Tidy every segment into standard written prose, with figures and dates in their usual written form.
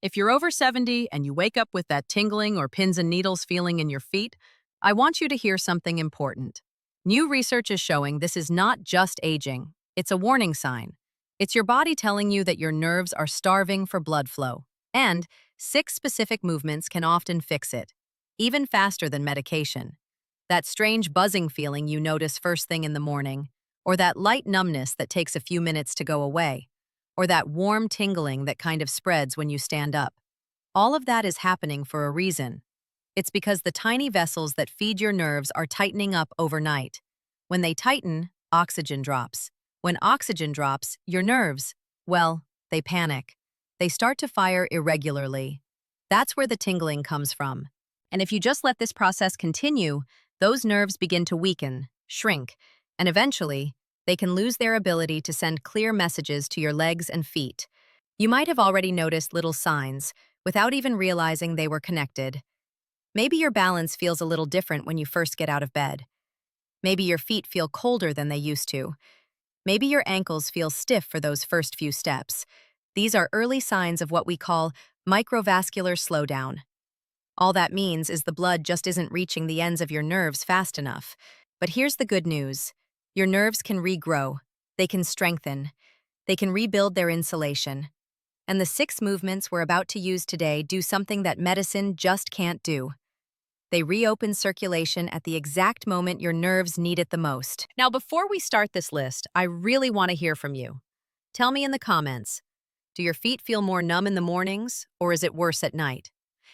If you're over 70 and you wake up with that tingling or pins and needles feeling in your feet, I want you to hear something important. New research is showing this is not just aging, it's a warning sign. It's your body telling you that your nerves are starving for blood flow. And 6 specific movements can often fix it, even faster than medication. That strange buzzing feeling you notice first thing in the morning, or that light numbness that takes a few minutes to go away, or that warm tingling that kind of spreads when you stand up. All of that is happening for a reason. It's because the tiny vessels that feed your nerves are tightening up overnight. When they tighten, oxygen drops. When oxygen drops, your nerves, well, they panic. They start to fire irregularly. That's where the tingling comes from. And if you just let this process continue, those nerves begin to weaken, shrink, and eventually, they can lose their ability to send clear messages to your legs and feet. You might have already noticed little signs, without even realizing they were connected. Maybe your balance feels a little different when you first get out of bed. Maybe your feet feel colder than they used to. Maybe your ankles feel stiff for those first few steps. These are early signs of what we call microvascular slowdown. All that means is the blood just isn't reaching the ends of your nerves fast enough. But here's the good news. Your nerves can regrow. They can strengthen. They can rebuild their insulation. And the 6 movements we're about to use today do something that medicine just can't do. They reopen circulation at the exact moment your nerves need it the most. Now, before we start this list, I really want to hear from you. Tell me in the comments, do your feet feel more numb in the mornings, or is it worse at night?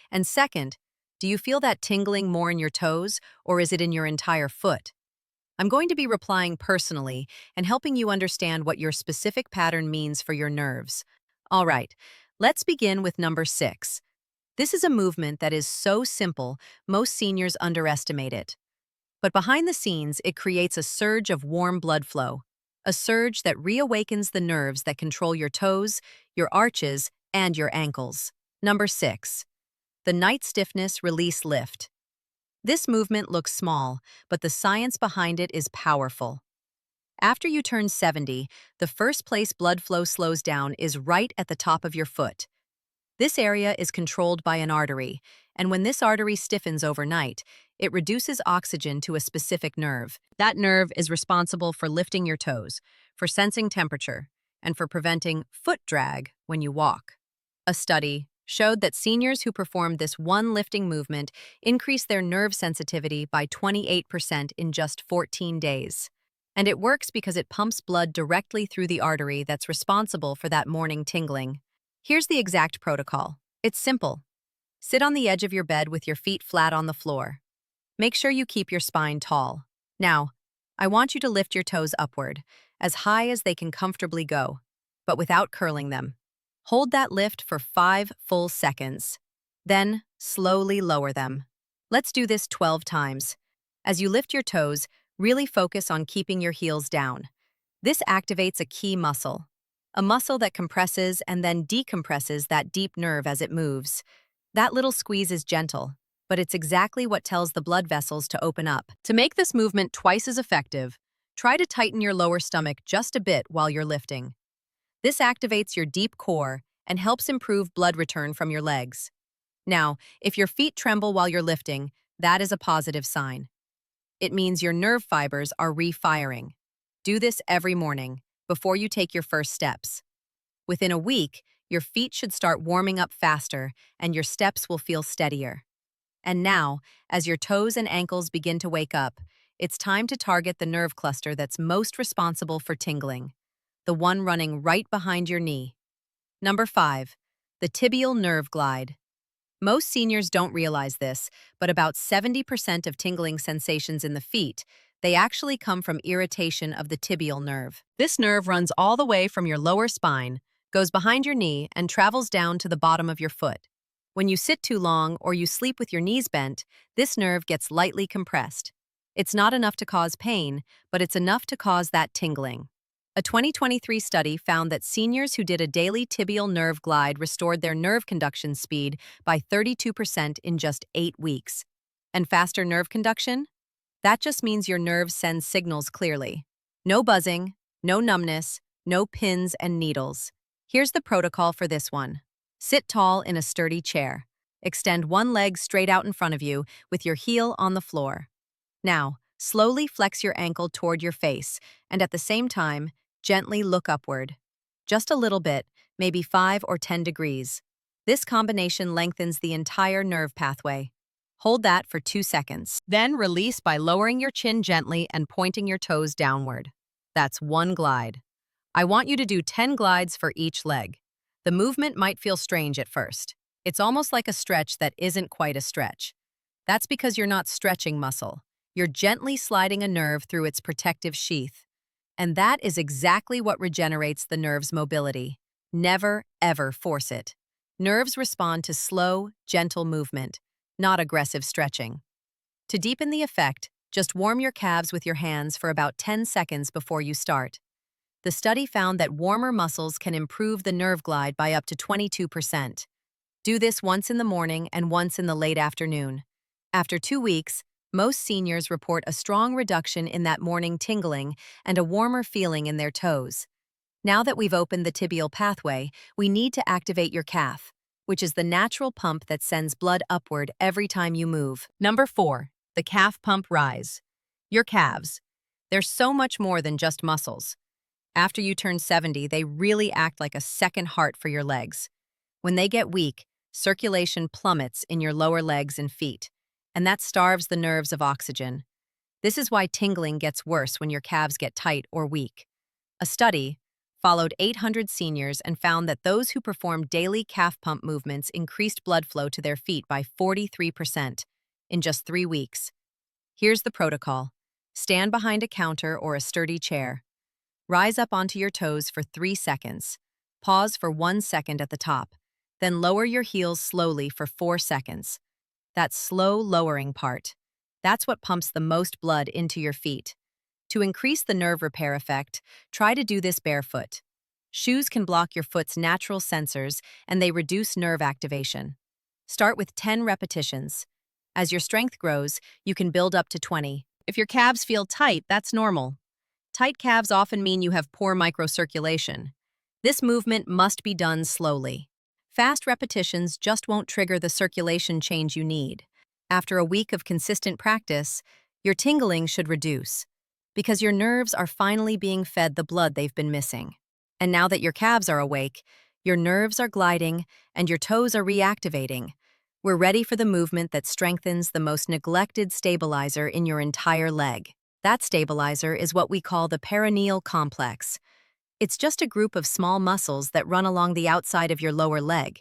And second, do you feel that tingling more in your toes, or is it in your entire foot? I'm going to be replying personally and helping you understand what your specific pattern means for your nerves. All right, let's begin with number 6. This is a movement that is so simple, most seniors underestimate it. But behind the scenes, it creates a surge of warm blood flow, a surge that reawakens the nerves that control your toes, your arches, and your ankles. Number 6. The night stiffness release lift. This movement looks small, but the science behind it is powerful. After you turn 70, the first place blood flow slows down is right at the top of your foot. This area is controlled by an artery, and when this artery stiffens overnight, it reduces oxygen to a specific nerve. That nerve is responsible for lifting your toes, for sensing temperature, and for preventing foot drag when you walk. A study showed that seniors who performed this one lifting movement increased their nerve sensitivity by 28% in just 14 days. And it works because it pumps blood directly through the artery that's responsible for that morning tingling. Here's the exact protocol. It's simple. Sit on the edge of your bed with your feet flat on the floor. Make sure you keep your spine tall. Now, I want you to lift your toes upward, as high as they can comfortably go, but without curling them. Hold that lift for 5 full seconds. Then, slowly lower them. Let's do this 12 times. As you lift your toes, really focus on keeping your heels down. This activates a key muscle, a muscle that compresses and then decompresses that deep nerve as it moves. That little squeeze is gentle, but it's exactly what tells the blood vessels to open up. To make this movement twice as effective, try to tighten your lower stomach just a bit while you're lifting. This activates your deep core and helps improve blood return from your legs. Now, if your feet tremble while you're lifting, that is a positive sign. It means your nerve fibers are refiring. Do this every morning, before you take your first steps. Within a week, your feet should start warming up faster and your steps will feel steadier. And now, as your toes and ankles begin to wake up, it's time to target the nerve cluster that's most responsible for tingling, the one running right behind your knee. Number 5, the tibial nerve glide. Most seniors don't realize this, but about 70% of tingling sensations in the feet, they actually come from irritation of the tibial nerve. This nerve runs all the way from your lower spine, goes behind your knee, and travels down to the bottom of your foot. When you sit too long or you sleep with your knees bent, this nerve gets lightly compressed. It's not enough to cause pain, but it's enough to cause that tingling. A 2023 study found that seniors who did a daily tibial nerve glide restored their nerve conduction speed by 32% in just 8 weeks. And faster nerve conduction? That just means your nerves send signals clearly. No buzzing, no numbness, no pins and needles. Here's the protocol for this one. Sit tall in a sturdy chair. Extend one leg straight out in front of you with your heel on the floor. Now, slowly flex your ankle toward your face, and at the same time, gently look upward. Just a little bit, maybe 5 or 10 degrees. This combination lengthens the entire nerve pathway. Hold that for 2 seconds. Then release by lowering your chin gently and pointing your toes downward. That's one glide. I want you to do 10 glides for each leg. The movement might feel strange at first. It's almost like a stretch that isn't quite a stretch. That's because you're not stretching muscle. You're gently sliding a nerve through its protective sheath. And that is exactly what regenerates the nerve's mobility. Never, ever force it. Nerves respond to slow, gentle movement, not aggressive stretching. To deepen the effect, just warm your calves with your hands for about 10 seconds before you start. The study found that warmer muscles can improve the nerve glide by up to 22%. Do this once in the morning and once in the late afternoon. After 2 weeks, most seniors report a strong reduction in that morning tingling and a warmer feeling in their toes. Now that we've opened the tibial pathway, we need to activate your calf, which is the natural pump that sends blood upward every time you move. Number 4, the calf pump rise. Your calves. They're so much more than just muscles. After you turn 70, they really act like a second heart for your legs. When they get weak, circulation plummets in your lower legs and feet, and that starves the nerves of oxygen. This is why tingling gets worse when your calves get tight or weak. A study followed 800 seniors and found that those who performed daily calf pump movements increased blood flow to their feet by 43% in just 3 weeks. Here's the protocol. Stand behind a counter or a sturdy chair. Rise up onto your toes for 3 seconds. Pause for 1 second at the top. Then lower your heels slowly for 4 seconds. That slow lowering part. That's what pumps the most blood into your feet. To increase the nerve repair effect, try to do this barefoot. Shoes can block your foot's natural sensors and they reduce nerve activation. Start with 10 repetitions. As your strength grows, you can build up to 20. If your calves feel tight, that's normal. Tight calves often mean you have poor microcirculation. This movement must be done slowly. Fast repetitions just won't trigger the circulation change you need. After a week of consistent practice, your tingling should reduce, because your nerves are finally being fed the blood they've been missing. And now that your calves are awake, your nerves are gliding and your toes are reactivating. We're ready for the movement that strengthens the most neglected stabilizer in your entire leg. That stabilizer is what we call the perineal complex. It's just a group of small muscles that run along the outside of your lower leg,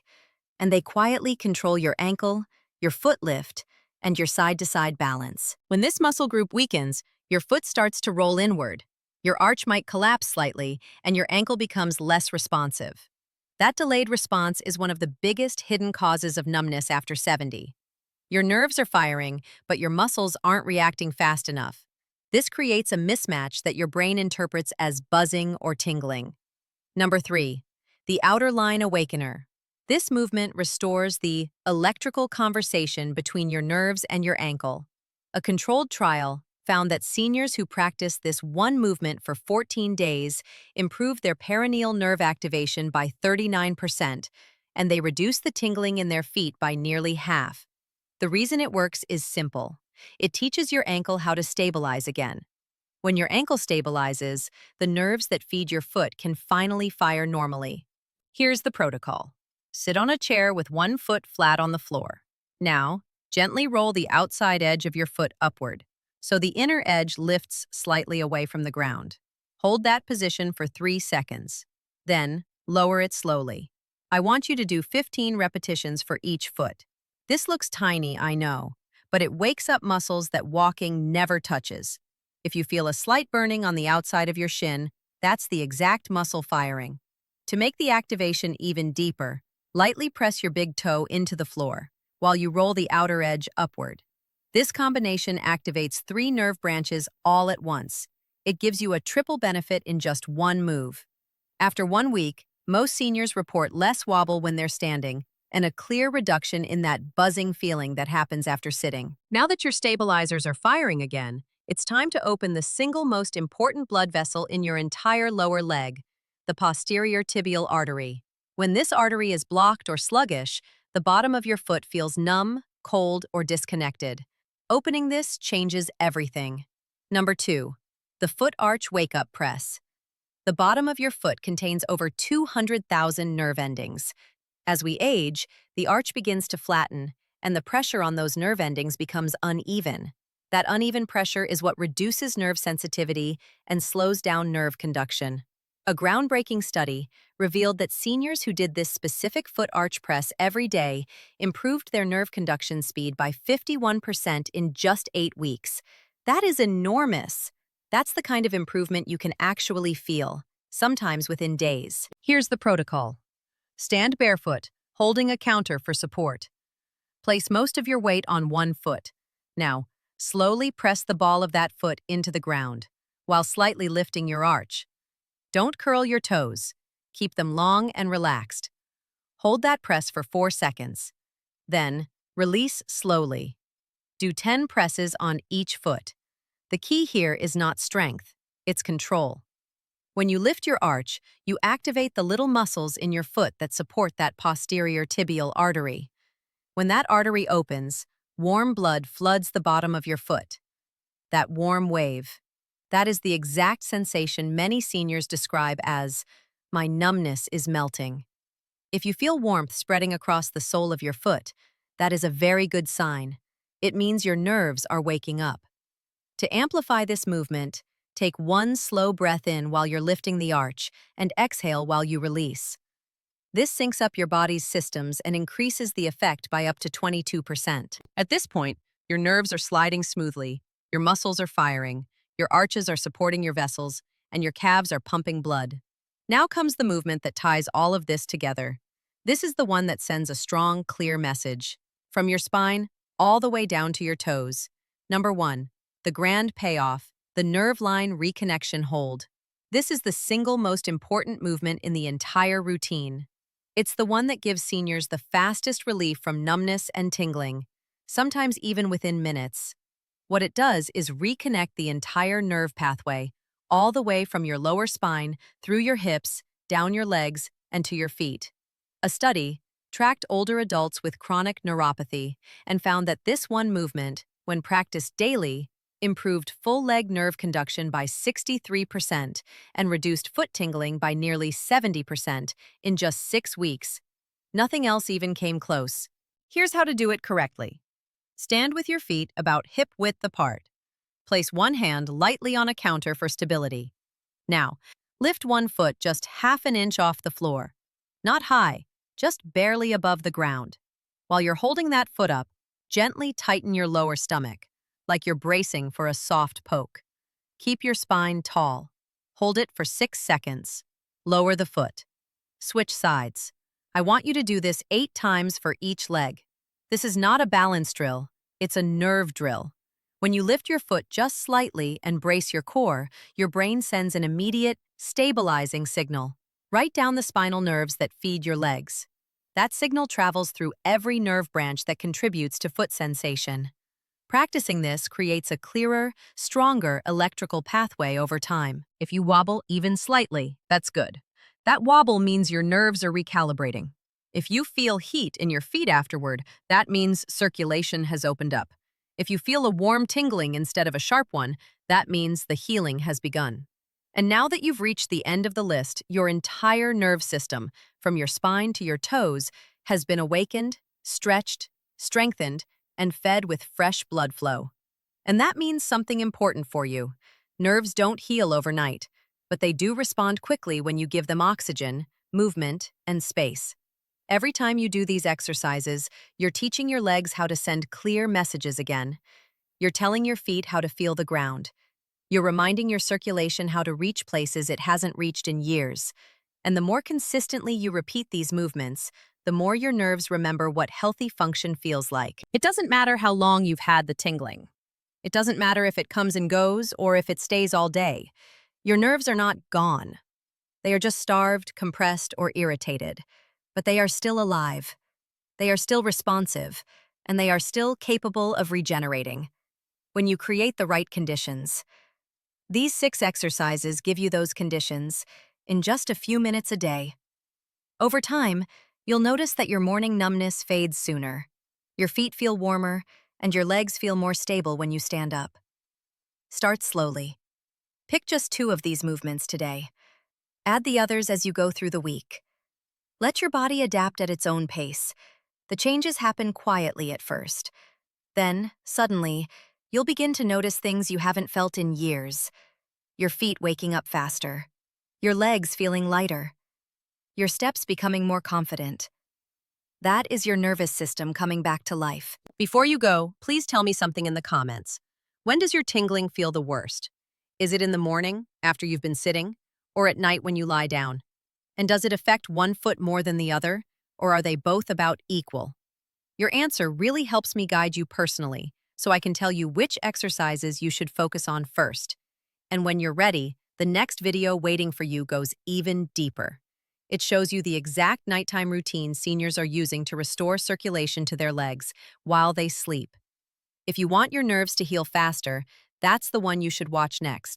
and they quietly control your ankle, your foot lift, and your side-to-side balance. When this muscle group weakens, your foot starts to roll inward. Your arch might collapse slightly, and your ankle becomes less responsive. That delayed response is one of the biggest hidden causes of numbness after 70. Your nerves are firing, but your muscles aren't reacting fast enough. This creates a mismatch that your brain interprets as buzzing or tingling. Number 3, the outer line awakener. This movement restores the electrical conversation between your nerves and your ankle. A controlled trial found that seniors who practiced this one movement for 14 days improved their perineal nerve activation by 39%, and they reduced the tingling in their feet by nearly half. The reason it works is simple. It teaches your ankle how to stabilize again. When your ankle stabilizes, the nerves that feed your foot can finally fire normally. Here's the protocol. Sit on a chair with one foot flat on the floor. Now, gently roll the outside edge of your foot upward, so the inner edge lifts slightly away from the ground. Hold that position for 3 seconds. Then, lower it slowly. I want you to do 15 repetitions for each foot. This looks tiny, I know, but it wakes up muscles that walking never touches. If you feel a slight burning on the outside of your shin, that's the exact muscle firing. To make the activation even deeper, lightly press your big toe into the floor while you roll the outer edge upward. This combination activates 3 nerve branches all at once. It gives you a triple benefit in just one move. After 1 week, most seniors report less wobble when they're standing and a clear reduction in that buzzing feeling that happens after sitting. Now that your stabilizers are firing again, it's time to open the single most important blood vessel in your entire lower leg, the posterior tibial artery. When this artery is blocked or sluggish, the bottom of your foot feels numb, cold, or disconnected. Opening this changes everything. Number 2. The foot arch wake-up press. The bottom of your foot contains over 200,000 nerve endings. As we age, the arch begins to flatten, and the pressure on those nerve endings becomes uneven. That uneven pressure is what reduces nerve sensitivity and slows down nerve conduction. A groundbreaking study revealed that seniors who did this specific foot arch press every day improved their nerve conduction speed by 51% in just 8 weeks. That is enormous. That's the kind of improvement you can actually feel, sometimes within days. Here's the protocol. Stand barefoot, holding a counter for support. Place most of your weight on one foot. Now, slowly press the ball of that foot into the ground, while slightly lifting your arch. Don't curl your toes. Keep them long and relaxed. Hold that press for 4 seconds. Then, release slowly. Do 10 presses on each foot. The key here is not strength, it's control. When you lift your arch, you activate the little muscles in your foot that support that posterior tibial artery. When that artery opens, warm blood floods the bottom of your foot. That warm wave. That is the exact sensation many seniors describe as, "My numbness is melting." If you feel warmth spreading across the sole of your foot, that is a very good sign. It means your nerves are waking up. To amplify this movement, take one slow breath in while you're lifting the arch and exhale while you release. This syncs up your body's systems and increases the effect by up to 22%. At this point, your nerves are sliding smoothly, your muscles are firing, your arches are supporting your vessels, and your calves are pumping blood. Now comes the movement that ties all of this together. This is the one that sends a strong, clear message. From your spine, all the way down to your toes. Number 1. The grand payoff, the nerve line reconnection hold. This is the single most important movement in the entire routine. It's the one that gives seniors the fastest relief from numbness and tingling, sometimes even within minutes. What it does is reconnect the entire nerve pathway, all the way from your lower spine, through your hips, down your legs, and to your feet. A study tracked older adults with chronic neuropathy and found that this one movement, when practiced daily, improved full leg nerve conduction by 63% and reduced foot tingling by nearly 70% in just 6 weeks. Nothing else even came close. Here's how to do it correctly. Stand with your feet about hip-width apart. Place one hand lightly on a counter for stability. Now, lift one foot just half an inch off the floor. Not high, just barely above the ground. While you're holding that foot up, gently tighten your lower stomach, like you're bracing for a soft poke. Keep your spine tall. Hold it for 6 seconds. Lower the foot. Switch sides. I want you to do this 8 times for each leg. This is not a balance drill, it's a nerve drill. When you lift your foot just slightly and brace your core, your brain sends an immediate, stabilizing signal right down the spinal nerves that feed your legs. That signal travels through every nerve branch that contributes to foot sensation. Practicing this creates a clearer, stronger electrical pathway over time. If you wobble even slightly, that's good. That wobble means your nerves are recalibrating. If you feel heat in your feet afterward, that means circulation has opened up. If you feel a warm tingling instead of a sharp one, that means the healing has begun. And now that you've reached the end of the list, your entire nerve system, from your spine to your toes, has been awakened, stretched, strengthened, and fed with fresh blood flow. And that means something important for you. Nerves don't heal overnight, but they do respond quickly when you give them oxygen, movement, and space. Every time you do these exercises, you're teaching your legs how to send clear messages again. You're telling your feet how to feel the ground. You're reminding your circulation how to reach places it hasn't reached in years. And the more consistently you repeat these movements, the more your nerves remember what healthy function feels like. It doesn't matter how long you've had the tingling. It doesn't matter if it comes and goes or if it stays all day. Your nerves are not gone. They are just starved, compressed, or irritated. But they are still alive. They are still responsive, and they are still capable of regenerating. When you create the right conditions. These 6 exercises give you those conditions in just a few minutes a day. Over time, you'll notice that your morning numbness fades sooner. Your feet feel warmer, and your legs feel more stable when you stand up. Start slowly. Pick just 2 of these movements today. Add the others as you go through the week. Let your body adapt at its own pace. The changes happen quietly at first. Then, suddenly, you'll begin to notice things you haven't felt in years. Your feet waking up faster. Your legs feeling lighter. Your steps becoming more confident. That is your nervous system coming back to life. Before you go, please tell me something in the comments. When does your tingling feel the worst? Is it in the morning, after you've been sitting, or at night when you lie down? And does it affect one foot more than the other, or are they both about equal? Your answer really helps me guide you personally, so I can tell you which exercises you should focus on first. And when you're ready, the next video waiting for you goes even deeper. It shows you the exact nighttime routine seniors are using to restore circulation to their legs while they sleep. If you want your nerves to heal faster, that's the one you should watch next.